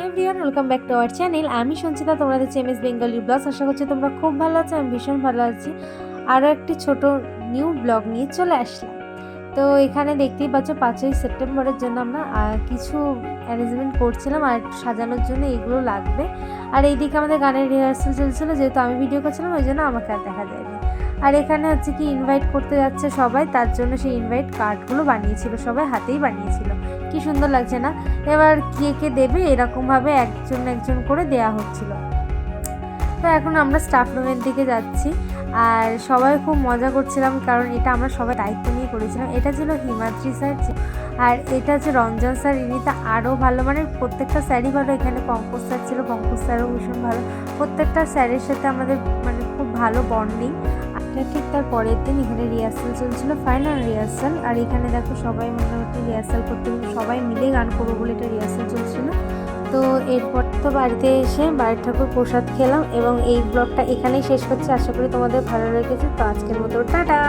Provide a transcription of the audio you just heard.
Everyone welcome back to our channel. আমি সঞ্চিতা, তোমরা দেখছো এমএস বেঙ্গলি ব্লগস। আশা করছি তোমরা খুব ভালো আছো, আমি ভীষণ ভালো আছি। আরও একটি ছোট নিউ ব্লগ নিয়ে চলে আসলাম। তো এখানে দেখতেই পাচ্ছ 5ই সেপ্টেম্বরের জন্য আমরা কিছু অ্যারেঞ্জমেন্ট করছিলাম আর সাজানোর জন্য এগুলো লাগবে। আর এইদিকে আমাদের গানের রিহার্সাল চলছিলো, যেহেতু আমি ভিডিও করছিলাম ওই জন্য আমাকে আর দেখা যায়নি। আর এখানে হচ্ছে কি ইনভাইট করতে যাচ্ছে সবাই, তার জন্য সেই ইনভাইট কার্ডগুলো বানিয়েছিল, সবাই হাতেই বানিয়েছিল। কি সুন্দর লাগছে না? এবার কে কে দেবে এরকমভাবে একজন একজন করে দেয়া হচ্ছিল। তো এখন আমরা স্টাফ রুমের দিকে যাচ্ছি আর সবাই খুব মজা করছিলাম, কারণ এটা আমরা সবাই দায়িত্ব নিয়ে করেছিলাম। এটা ছিল হিমাদ্রি স্যার আর এটা হচ্ছে রঞ্জন স্যার। ইনি তো আরও ভালো, মানে প্রত্যেকটা স্যারই ভালো। এখানে পঙ্কজ স্যার ছিল, পঙ্কজ স্যারও ভীষণ ভালো। প্রত্যেকটা স্যারের সাথে আমাদের মানে খুব ভালো বন্ডিং। ঠিক তার পরের দিন এখানে রিহার্সাল চলছিল, ফাইনাল রিহার্সাল। আর এখানে দেখো সবাই মোটামুটি রিহার্সাল করতে সবাই মিলে গান করবো বলে এটা রিহার্সাল চলছিল। তো এরপর তো বাড়িতে এসে বাড়ির ঠাকুর প্রসাদ খেলাম এবং এই ব্লগটা এখানেই শেষ করছি। আশা করি তোমাদের ভালো লেগেছে। তো আজকের মতো টাটা।